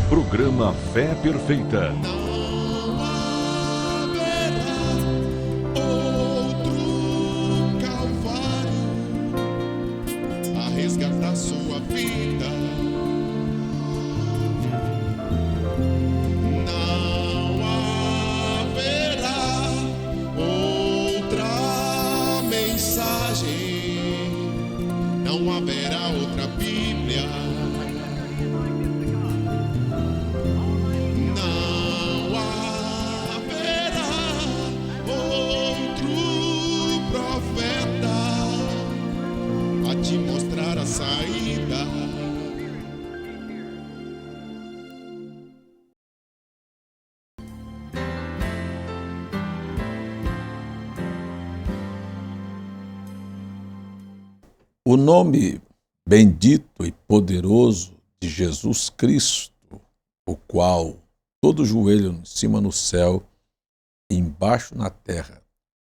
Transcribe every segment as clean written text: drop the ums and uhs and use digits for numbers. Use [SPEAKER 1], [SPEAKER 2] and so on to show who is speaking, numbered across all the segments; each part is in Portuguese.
[SPEAKER 1] Programa Fé Perfeita.
[SPEAKER 2] Não haverá outro Calvário a resgatar sua vida. Não haverá outra mensagem, não haverá outra Bíblia. Não haverá outro profeta a te mostrar a saída.
[SPEAKER 3] O nome bendito e poderoso de Jesus Cristo, o qual todo joelho em cima no céu e embaixo na terra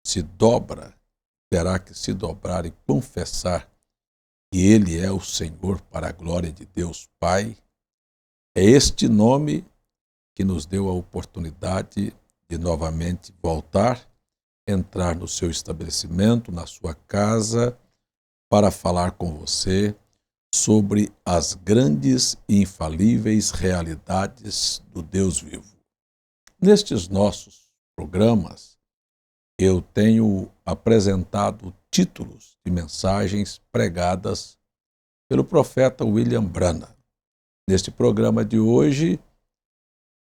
[SPEAKER 3] se dobra, terá que se dobrar e confessar que Ele é o Senhor para a glória de Deus Pai. É este nome que nos deu a oportunidade de novamente voltar, entrar no seu estabelecimento, na sua casa, para falar com você sobre as grandes e infalíveis realidades do Deus vivo. Nestes nossos programas, eu tenho apresentado títulos de mensagens pregadas pelo profeta William Branham. Neste programa de hoje,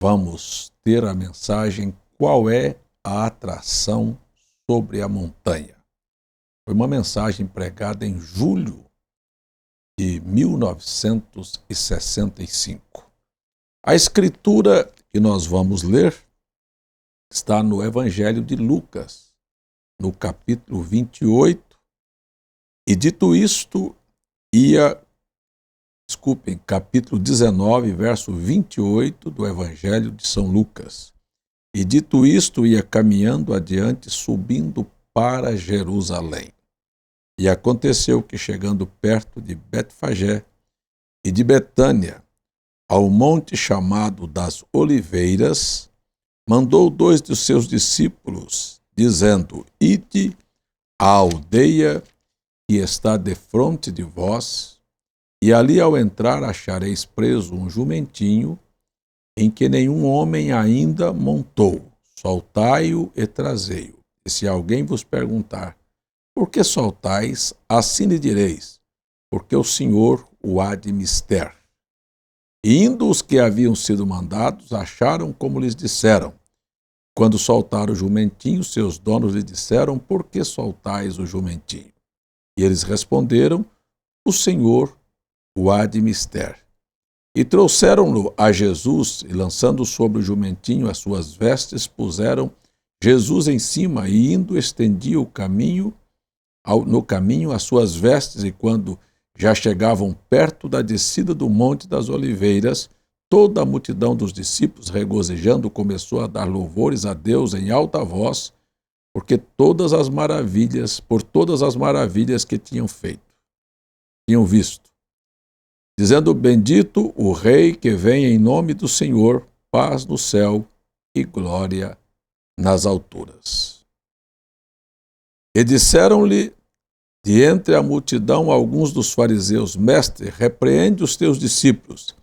[SPEAKER 3] vamos ter a mensagem Qual é a atração sobre a montanha? Foi uma mensagem pregada em julho de 1965. A escritura que nós vamos ler está no Evangelho de Lucas, no capítulo 28, e dito isto, capítulo 19, verso 28 do Evangelho de São Lucas. E dito isto, ia caminhando adiante, subindo para Jerusalém. E aconteceu que, chegando perto de Betfagé e de Betânia, ao monte chamado das Oliveiras, mandou 2 dos seus discípulos, dizendo: Ide à aldeia que está defronte de vós, e ali ao entrar achareis preso um jumentinho, em que nenhum homem ainda montou. Soltai-o e trazei-o. E se alguém vos perguntar: por que soltais? Assim lhe direis: porque o Senhor o há de mister. E indo os que haviam sido mandados, acharam como lhes disseram. Quando soltaram o jumentinho, seus donos lhe disseram: por que soltais o jumentinho? E eles responderam: o Senhor o há de mister. E trouxeram-no a Jesus, e lançando sobre o jumentinho as suas vestes, puseram Jesus em cima, e indo estendia no caminho as suas vestes, e quando já chegavam perto da descida do Monte das Oliveiras, toda a multidão dos discípulos, regozijando, começou a dar louvores a Deus em alta voz, por todas as maravilhas que tinham visto, dizendo: bendito o Rei que vem em nome do Senhor, paz no céu e glória nas alturas. E disseram-lhe de entre a multidão alguns dos fariseus: Mestre, repreende os teus discípulos.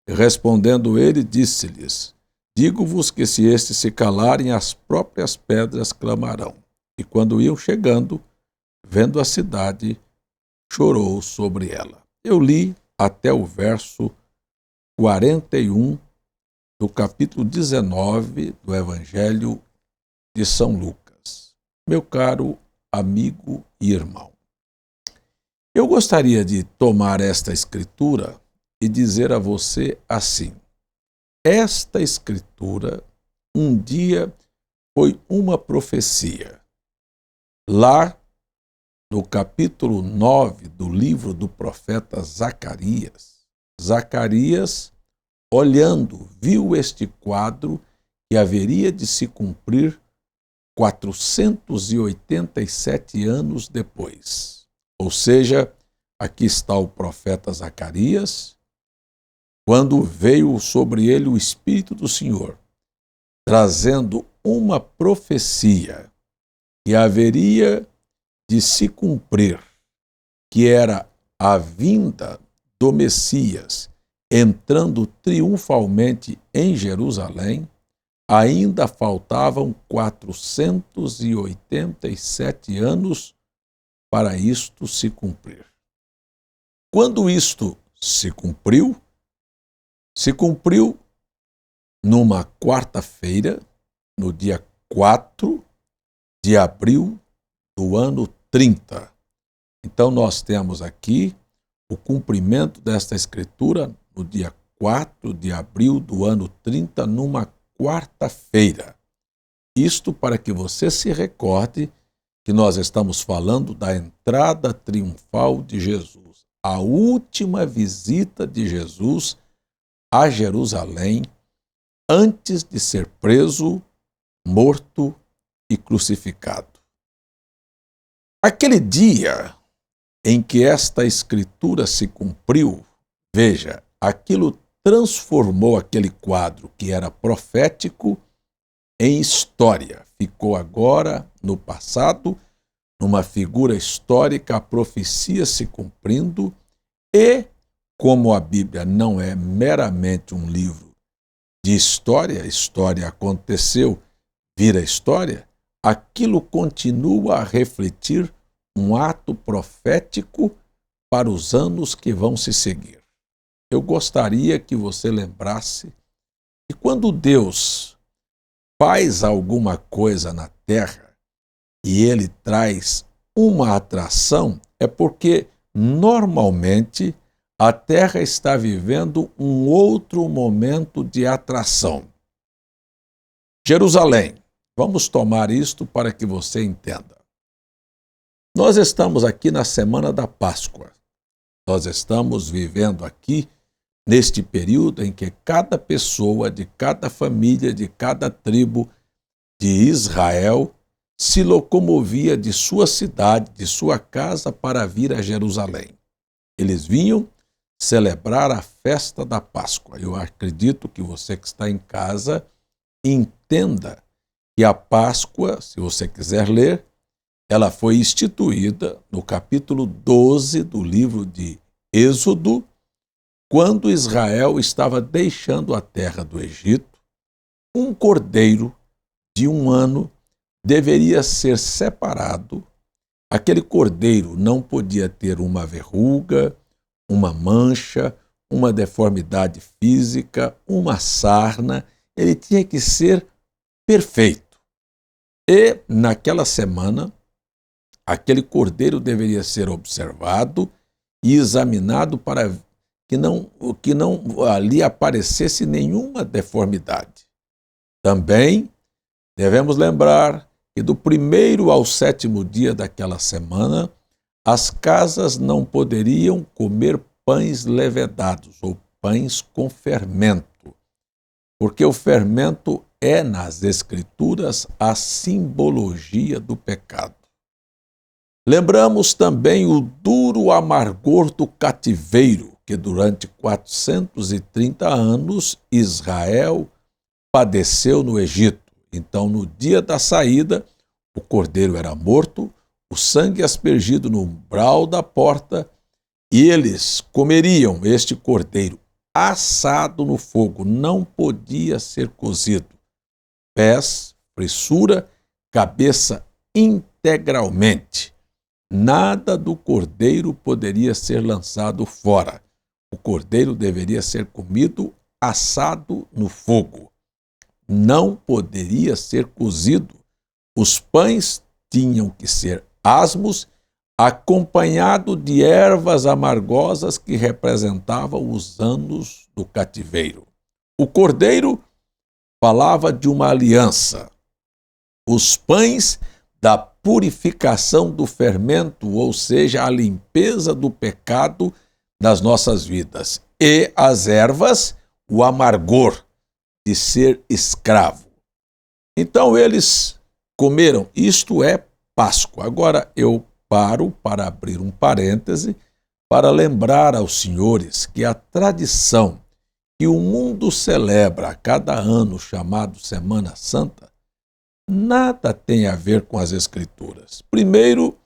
[SPEAKER 3] E respondendo ele, disse-lhes: digo-vos que se estes se calarem, as próprias pedras clamarão. E quando iam chegando, vendo a cidade, chorou sobre ela. Eu li até o verso 41 do capítulo 19 do Evangelho de São Lucas. Meu caro amigo e irmão, eu gostaria de tomar esta escritura e dizer a você assim: esta escritura um dia foi uma profecia. Lá no capítulo 9 do livro do profeta Zacarias, olhando, viu este quadro que haveria de se cumprir 487 anos depois. Ou seja, aqui está o profeta Zacarias, quando veio sobre ele o Espírito do Senhor, trazendo uma profecia que haveria de se cumprir, que era a vinda do Messias entrando triunfalmente em Jerusalém, ainda faltavam 487 anos para isto se cumprir. Quando isto se cumpriu numa quarta-feira, no dia 4 de abril do ano 30. Então nós temos aqui o cumprimento desta escritura no dia 4 de abril do ano 30, numa quarta-feira. Isto para que você se recorde que nós estamos falando da entrada triunfal de Jesus, a última visita de Jesus a Jerusalém antes de ser preso, morto e crucificado. Aquele dia em que esta escritura se cumpriu, veja, aquilo transformou aquele quadro que era profético em história. Ficou agora no passado, numa figura histórica, a profecia se cumprindo e, como a Bíblia não é meramente um livro de história, história aconteceu, vira história, aquilo continua a refletir um ato profético para os anos que vão se seguir. Eu gostaria que você lembrasse que quando Deus faz alguma coisa na terra e ele traz uma atração, é porque normalmente a terra está vivendo um outro momento de atração. Jerusalém, vamos tomar isto para que você entenda. Nós estamos aqui na semana da Páscoa. Nós estamos vivendo aqui neste período em que cada pessoa, de cada família, de cada tribo de Israel se locomovia de sua cidade, de sua casa para vir a Jerusalém. Eles vinham celebrar a festa da Páscoa. Eu acredito que você que está em casa entenda que a Páscoa, se você quiser ler, ela foi instituída no capítulo 12 do livro de Êxodo, quando Israel estava deixando a terra do Egito. Um cordeiro de 1 ano deveria ser separado. Aquele cordeiro não podia ter uma verruga, uma mancha, uma deformidade física, uma sarna. Ele tinha que ser perfeito. E, naquela semana, aquele cordeiro deveria ser observado e examinado para que não ali aparecesse nenhuma deformidade. Também devemos lembrar que do 1º ao 7º dia daquela semana, as casas não poderiam comer pães levedados ou pães com fermento, porque o fermento é, nas Escrituras, a simbologia do pecado. Lembramos também o duro amargor do cativeiro, que durante 430 anos Israel padeceu no Egito. Então, no dia da saída, o cordeiro era morto, o sangue aspergido no umbral da porta, e eles comeriam este cordeiro assado no fogo, não podia ser cozido. Pés, frissura, cabeça integralmente. Nada do cordeiro poderia ser lançado fora. O cordeiro deveria ser comido assado no fogo. Não poderia ser cozido. Os pães tinham que ser asmos, acompanhado de ervas amargosas que representavam os anos do cativeiro. O cordeiro falava de uma aliança. Os pães da purificação do fermento, ou seja, a limpeza do pecado das nossas vidas. E as ervas, o amargor de ser escravo. Então eles comeram. Isto é Páscoa. Agora eu paro para abrir um parêntese para lembrar aos senhores que a tradição que o mundo celebra a cada ano, chamado Semana Santa, nada tem a ver com as Escrituras. Primeiro,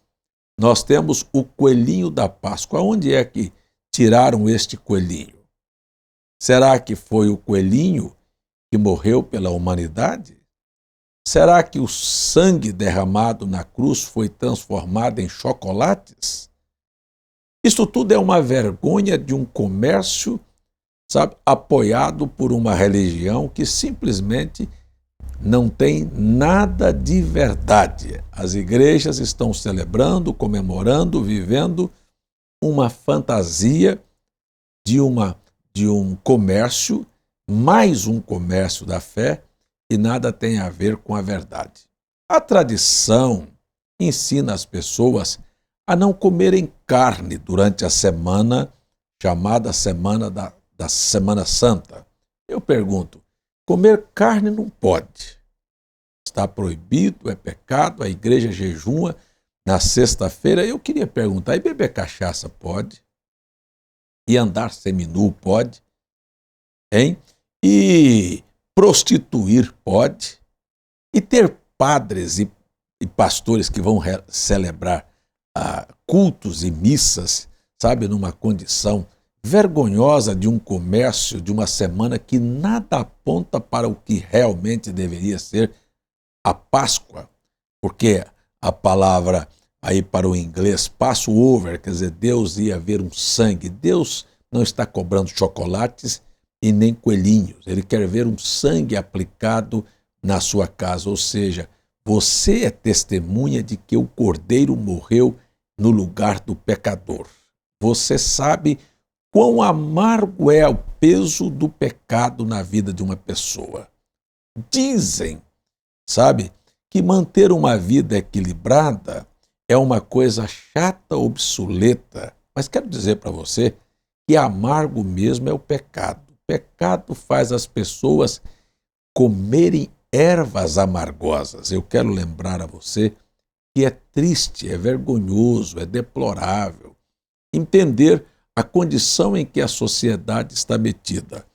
[SPEAKER 3] nós temos o coelhinho da Páscoa. Onde é que tiraram este coelhinho? Será que foi o coelhinho que morreu pela humanidade? Será que o sangue derramado na cruz foi transformado em chocolates? Isso tudo é uma vergonha de um comércio, sabe, apoiado por uma religião que simplesmente não tem nada de verdade. As igrejas estão celebrando, comemorando, vivendo uma fantasia de um comércio, mais um comércio da fé, e nada tem a ver com a verdade. A tradição ensina as pessoas a não comerem carne durante a semana, chamada Semana da Semana Santa. Eu pergunto, comer carne não pode. Está proibido, é pecado, a igreja jejuma na sexta-feira. Eu queria perguntar, e beber cachaça pode? E andar seminu pode? Hein? E prostituir pode? E ter padres e pastores que vão celebrar cultos e missas, sabe, numa condição vergonhosa de um comércio, de uma semana que nada aponta para o que realmente deveria ser a Páscoa, porque a palavra aí para o inglês, Passover, quer dizer, Deus ia ver um sangue. Deus não está cobrando chocolates e nem coelhinhos, ele quer ver um sangue aplicado na sua casa, ou seja, você é testemunha de que o Cordeiro morreu no lugar do pecador. Você sabe quão amargo é o peso do pecado na vida de uma pessoa. Dizem, sabe, que manter uma vida equilibrada é uma coisa chata, obsoleta, mas quero dizer para você que amargo mesmo é o pecado. O pecado faz as pessoas comerem ervas amargosas. Eu quero lembrar a você que é triste, é vergonhoso, é deplorável entender a condição em que a sociedade está metida.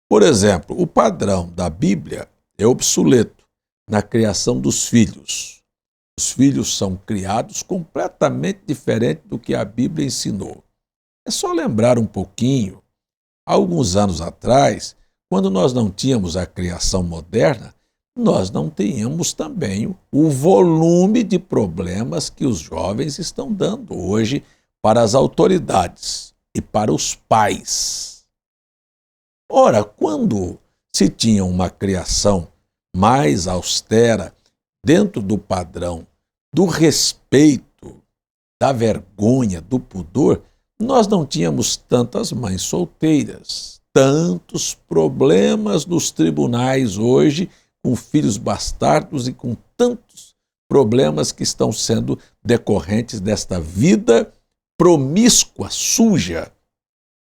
[SPEAKER 3] Por exemplo, o padrão da Bíblia é obsoleto na criação dos filhos. Os filhos são criados completamente diferente do que a Bíblia ensinou. É só lembrar um pouquinho, há alguns anos atrás, quando nós não tínhamos a criação moderna, nós não tínhamos também o volume de problemas que os jovens estão dando hoje para as autoridades e para os pais. Ora, quando se tinha uma criação mais austera, dentro do padrão do respeito, da vergonha, do pudor, nós não tínhamos tantas mães solteiras, tantos problemas nos tribunais hoje, com filhos bastardos e com tantos problemas que estão sendo decorrentes desta vida promíscua, suja,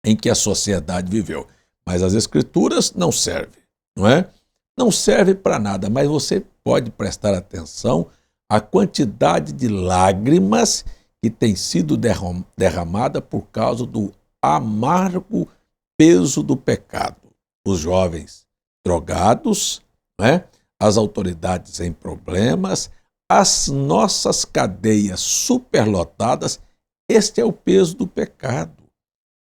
[SPEAKER 3] em que a sociedade viveu. Mas as Escrituras não servem, não é? Não serve para nada, mas você pode prestar atenção à quantidade de lágrimas que tem sido derramada por causa do amargo peso do pecado. Os jovens drogados, né? As autoridades em problemas, as nossas cadeias superlotadas, este é o peso do pecado,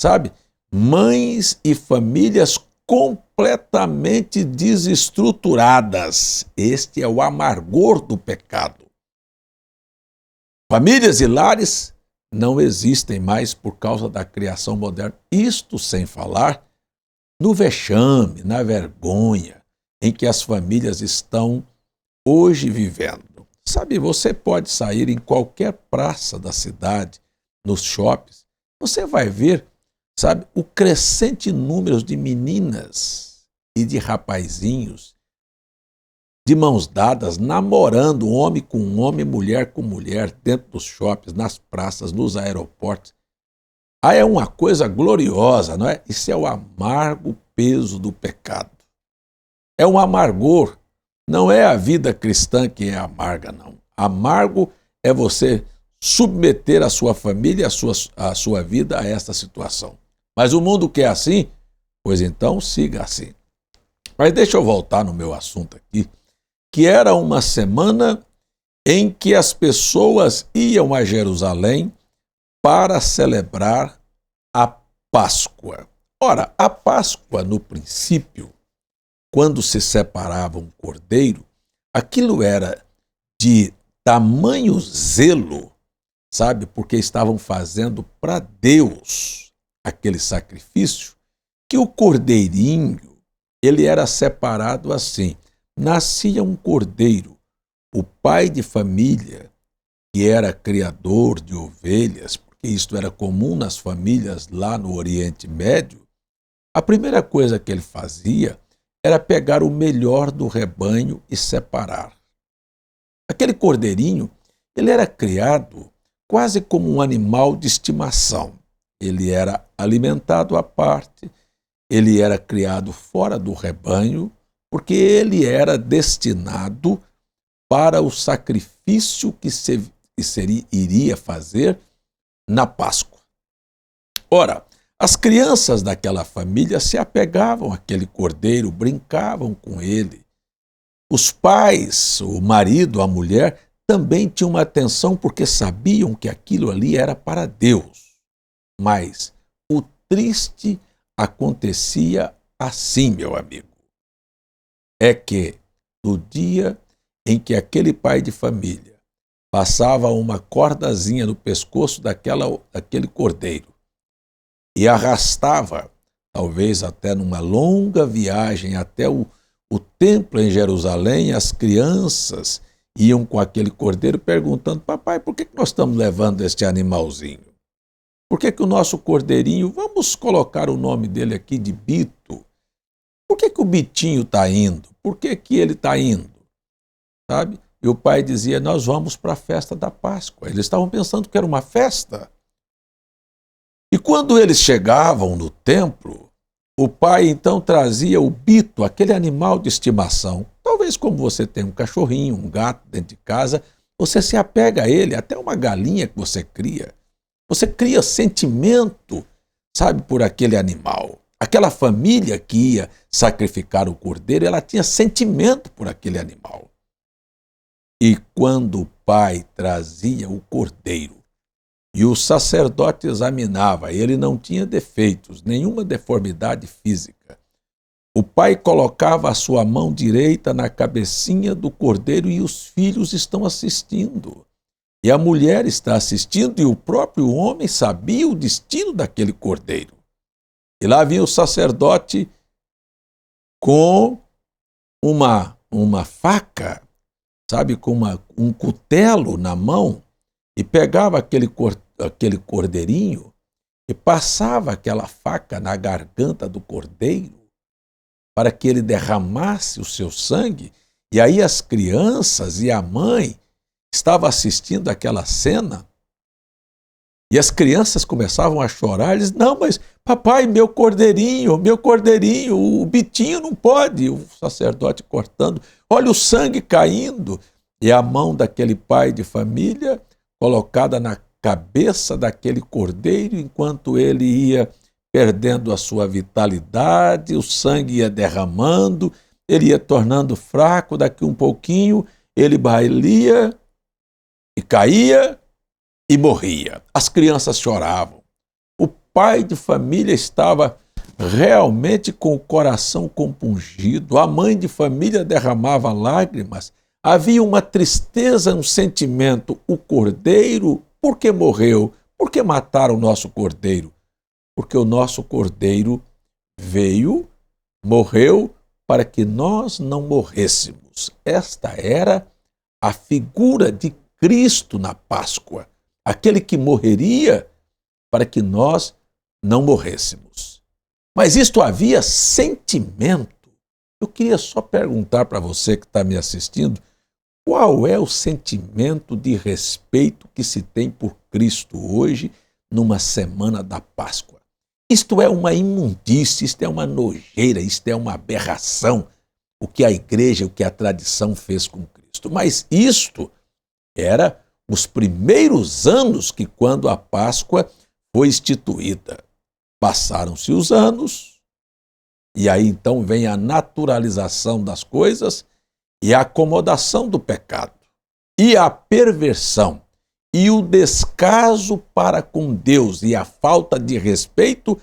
[SPEAKER 3] sabe? Mães e famílias completamente desestruturadas. Este é o amargor do pecado. Famílias e lares não existem mais por causa da criação moderna. Isto sem falar no vexame, na vergonha em que as famílias estão hoje vivendo. Sabe, você pode sair em qualquer praça da cidade, nos shoppings, você vai ver, sabe, o crescente número de meninas e de rapazinhos de mãos dadas, namorando homem com homem, mulher com mulher, dentro dos shoppings, nas praças, nos aeroportos. É uma coisa gloriosa, não é? Isso é o amargo peso do pecado. É um amargor. Não é a vida cristã que é amarga, não. Amargo é você submeter a sua família, a sua vida a esta situação. Mas o mundo que é assim, Pois então, siga assim. Mas deixa eu voltar no meu assunto aqui, que era uma semana em que as pessoas iam a Jerusalém para celebrar a Páscoa. Ora, a Páscoa, no princípio, quando se separava um cordeiro, aquilo era de tamanho zelo, sabe? Porque estavam fazendo para Deus aquele sacrifício, que o cordeirinho, ele era separado assim. Nascia um cordeiro, o pai de família, que era criador de ovelhas, porque isto era comum nas famílias lá no Oriente Médio, a primeira coisa que ele fazia era pegar o melhor do rebanho e separar. Aquele cordeirinho, ele era criado quase como um animal de estimação. Ele era alimentado à parte, ele era criado fora do rebanho, porque ele era destinado para o sacrifício que iria fazer na Páscoa. Ora, as crianças daquela família se apegavam àquele cordeiro, brincavam com ele. Os pais, o marido, a mulher, também tinham uma atenção porque sabiam que aquilo ali era para Deus. Mas o triste acontecia assim, meu amigo. É que no dia em que aquele pai de família passava uma cordazinha no pescoço daquele cordeiro e arrastava, talvez até numa longa viagem até o templo em Jerusalém, as crianças iam com aquele cordeiro perguntando: papai, por que nós estamos levando este animalzinho? Por que o nosso cordeirinho, vamos colocar o nome dele aqui de Bito, por que o Bitinho está indo? Por que ele está indo? Sabe? E o pai dizia: nós vamos para a festa da Páscoa. Eles estavam pensando que era uma festa. E quando eles chegavam no templo, o pai então trazia o Bito, aquele animal de estimação. Talvez como você tem um cachorrinho, um gato dentro de casa, você se apega a ele, até uma galinha que você cria. Você cria sentimento, sabe, por aquele animal. Aquela família que ia sacrificar o cordeiro, ela tinha sentimento por aquele animal. E quando o pai trazia o cordeiro e o sacerdote examinava, ele não tinha defeitos, nenhuma deformidade física, o pai colocava a sua mão direita na cabecinha do cordeiro e os filhos estão assistindo. E a mulher está assistindo e o próprio homem sabia o destino daquele cordeiro. E lá vinha o sacerdote com uma faca, sabe, com um cutelo na mão, e pegava aquele cordeirinho e passava aquela faca na garganta do cordeiro para que ele derramasse o seu sangue. E aí as crianças e a mãe estavam assistindo aquela cena e as crianças começavam a chorar. Eles: não, mas papai, meu cordeirinho, o Bitinho não pode. O sacerdote cortando, olha o sangue caindo. E a mão daquele pai de família colocada na cabeça daquele cordeiro, enquanto ele ia perdendo a sua vitalidade, o sangue ia derramando, ele ia tornando fraco, daqui um pouquinho ele bailia e caía e morria. As crianças choravam. O pai de família estava realmente com o coração compungido, a mãe de família derramava lágrimas, havia uma tristeza, um sentimento. O cordeiro, por que morreu? Por que mataram o nosso cordeiro? Porque o nosso cordeiro veio, morreu para que nós não morrêssemos. Esta era a figura de Cristo na Páscoa, aquele que morreria para que nós não morrêssemos. Mas isto havia sentimento. Eu queria só perguntar para você que está me assistindo, qual é o sentimento de respeito que se tem por Cristo hoje, numa semana da Páscoa? Isto é uma imundície, isto é uma nojeira, isto é uma aberração, o que a igreja, o que a tradição fez com Cristo. Mas isto era os primeiros anos que quando a Páscoa foi instituída. Passaram-se os anos, E aí então vem a naturalização das coisas e a acomodação do pecado. E a perversão e o descaso para com Deus e a falta de respeito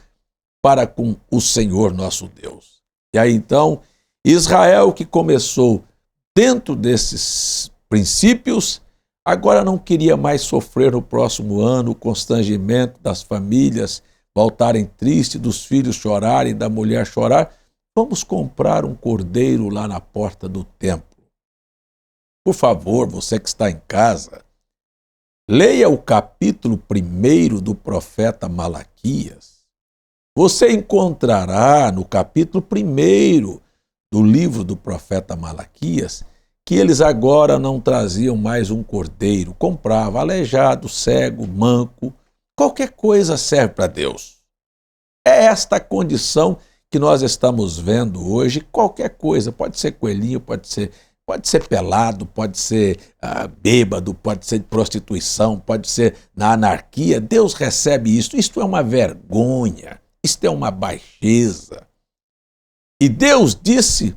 [SPEAKER 3] para com o Senhor nosso Deus. E aí então, Israel, que começou dentro desses princípios, agora não queria mais sofrer no próximo ano o constrangimento das famílias voltarem tristes, dos filhos chorarem, da mulher chorar. Vamos comprar um cordeiro lá na porta do templo. Por favor, você que está em casa, leia o capítulo 1 do profeta Malaquias. Você encontrará no capítulo 1 do livro do profeta Malaquias que eles agora não traziam mais um cordeiro, compravam aleijado, cego, manco, qualquer coisa serve para Deus. É esta a condição que nós estamos vendo hoje, qualquer coisa, pode ser coelhinho, pode ser pelado, pode ser bêbado, pode ser de prostituição, pode ser na anarquia. Deus recebe isso. Isto é uma vergonha, isto é uma baixeza. E Deus disse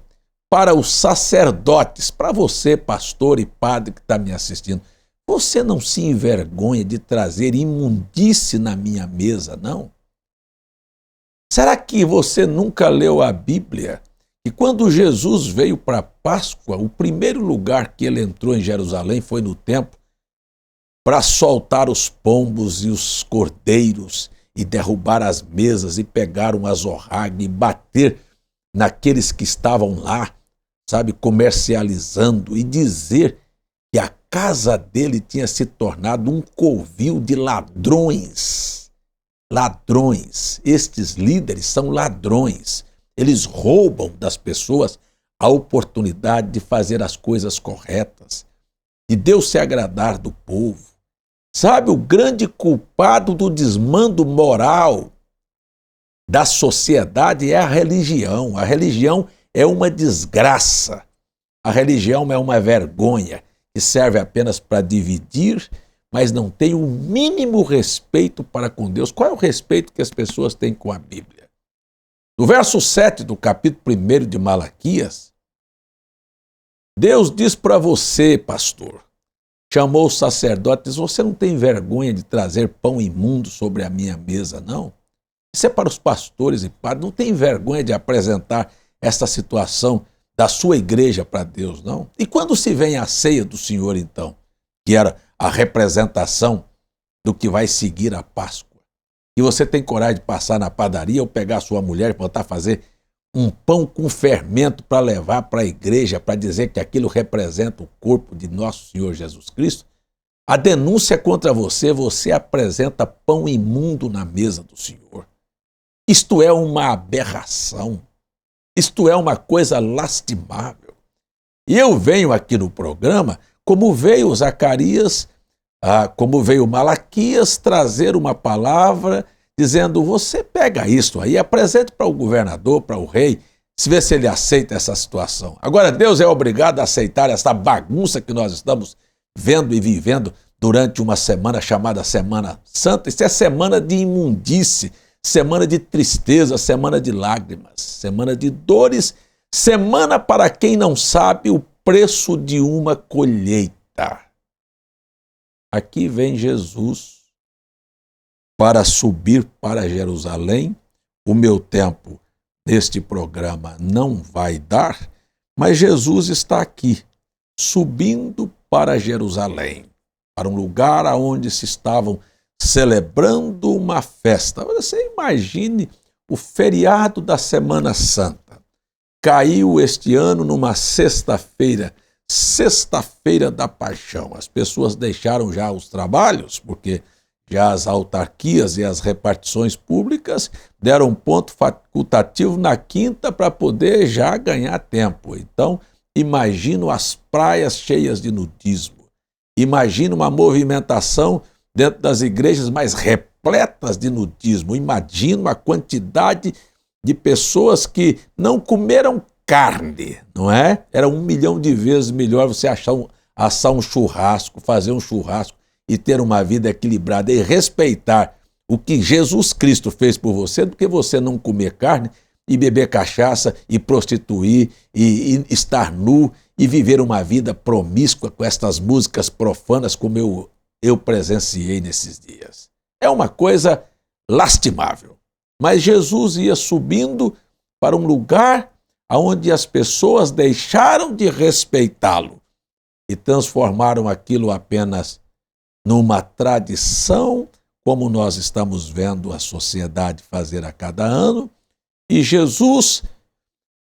[SPEAKER 3] para os sacerdotes, para você, pastor e padre que está me assistindo, você não se envergonha de trazer imundície na minha mesa, não? Será que você nunca leu a Bíblia? E quando Jesus veio para Páscoa, o primeiro lugar que ele entrou em Jerusalém foi no templo para soltar os pombos e os cordeiros e derrubar as mesas e pegar um azorrague e bater naqueles que estavam lá, sabe, comercializando, e dizer que a casa dele tinha se tornado um covil de ladrões. Ladrões. Estes líderes são ladrões. Eles roubam das pessoas a oportunidade de fazer as coisas corretas, de Deus se agradar do povo. Sabe, o grande culpado do desmando moral da sociedade é a religião. A religião é uma desgraça. A religião é uma vergonha que serve apenas para dividir, mas não tem o mínimo respeito para com Deus. Qual é o respeito que as pessoas têm com a Bíblia? No verso 7 do capítulo 1 de Malaquias, Deus diz para você, pastor, chamou o sacerdote e diz, você não tem vergonha de trazer pão imundo sobre a minha mesa, não? Isso é para os pastores e padres, não tem vergonha de apresentar essa situação da sua igreja para Deus, não? E quando se vem a ceia do Senhor, então, que era a representação do que vai seguir a Páscoa, e você tem coragem de passar na padaria ou pegar a sua mulher e botar a fazer um pão com fermento para levar para a igreja, para dizer que aquilo representa o corpo de nosso Senhor Jesus Cristo, a denúncia contra você, você apresenta pão imundo na mesa do Senhor. Isto é uma aberração. Isto é uma coisa lastimável. E eu venho aqui no programa, como veio Zacarias, como veio Malaquias, trazer uma palavra dizendo, você pega isso aí, apresente para o governador, para o rei, se vê se ele aceita essa situação. Agora, Deus é obrigado a aceitar essa bagunça que nós estamos vendo e vivendo durante uma semana chamada Semana Santa. Isso é semana de imundície, semana de tristeza, semana de lágrimas, semana de dores, semana para quem não sabe o preço de uma colheita. Aqui vem Jesus para subir para Jerusalém. O meu tempo neste programa não vai dar, mas Jesus está aqui, subindo para Jerusalém, para um lugar onde se estavam celebrando uma festa. Você imagine o feriado da Semana Santa. Caiu este ano numa sexta-feira, Sexta-feira da Paixão. As pessoas deixaram já os trabalhos, porque já as autarquias e as repartições públicas deram ponto facultativo na quinta para poder já ganhar tempo. Então, imagino as praias cheias de nudismo. Imagino uma movimentação dentro das igrejas mais repletas de nudismo. Imagino a quantidade de pessoas que não comeram carne, não é? Era 1 milhão de vezes melhor você assar um churrasco, fazer um churrasco e ter uma vida equilibrada e respeitar o que Jesus Cristo fez por você do que você não comer carne e beber cachaça, e prostituir, e estar nu, e viver uma vida promíscua com estas músicas profanas como eu presenciei nesses dias. É uma coisa lastimável. Mas Jesus ia subindo para um lugar onde as pessoas deixaram de respeitá-lo e transformaram aquilo apenas numa tradição, como nós estamos vendo a sociedade fazer a cada ano. E Jesus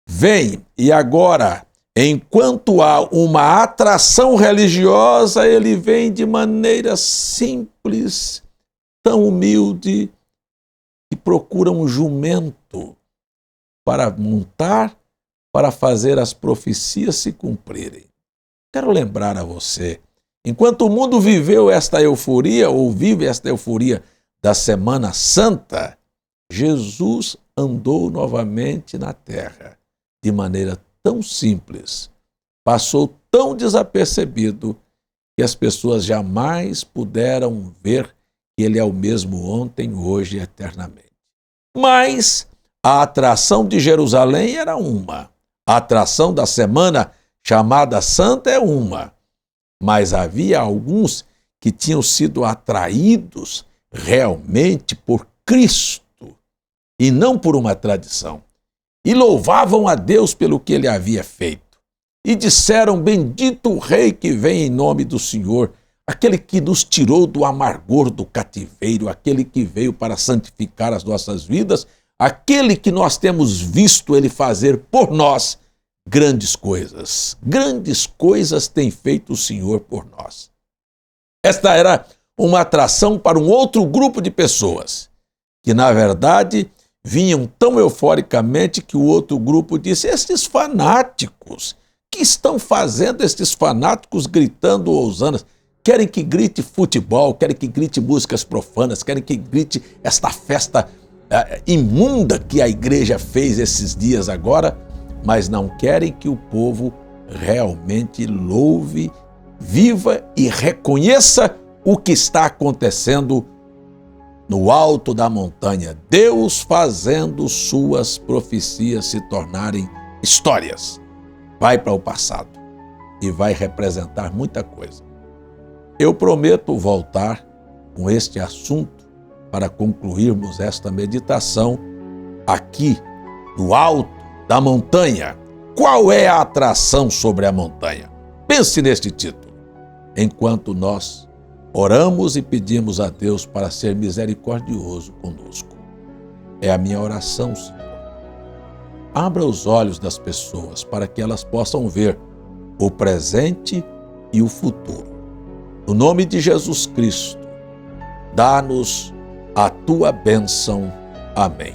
[SPEAKER 3] vem, e agora, enquanto há uma atração religiosa, ele vem de maneira simples, tão humilde, que procura um jumento para montar, para fazer as profecias se cumprirem. Quero lembrar a você, enquanto o mundo viveu esta euforia, ou vive esta euforia da Semana Santa, Jesus andou novamente na terra, de maneira tão simples, passou tão desapercebido, que as pessoas jamais puderam ver que ele é o mesmo ontem, hoje e eternamente. Mas a atração de Jerusalém era uma, a atração da semana chamada Santa é uma, mas havia alguns que tinham sido atraídos realmente por Cristo e não por uma tradição, e louvavam a Deus pelo que ele havia feito, e disseram: bendito o Rei que vem em nome do Senhor, aquele que nos tirou do amargor do cativeiro, aquele que veio para santificar as nossas vidas, aquele que nós temos visto ele fazer por nós grandes coisas. Grandes coisas tem feito o Senhor por nós. Esta era uma atração para um outro grupo de pessoas, que na verdade vinham tão euforicamente que o outro grupo disse: estes fanáticos, que estão fazendo estes fanáticos gritando hossanas? Querem que grite futebol, querem que grite músicas profanas, querem que grite esta festa imunda que a igreja fez esses dias agora, mas não querem que o povo realmente louve, viva e reconheça o que está acontecendo no alto da montanha. Deus fazendo suas profecias se tornarem histórias. Vai para o passado e vai representar muita coisa. Eu prometo voltar com este assunto para concluirmos esta meditação aqui no alto da montanha. Qual é a atração sobre a montanha? Pense neste título. Enquanto nós oramos e pedimos a Deus para ser misericordioso conosco. É a minha oração, Senhor. Abra os olhos das pessoas para que elas possam ver o presente e o futuro. No nome de Jesus Cristo, dá-nos a tua bênção. Amém.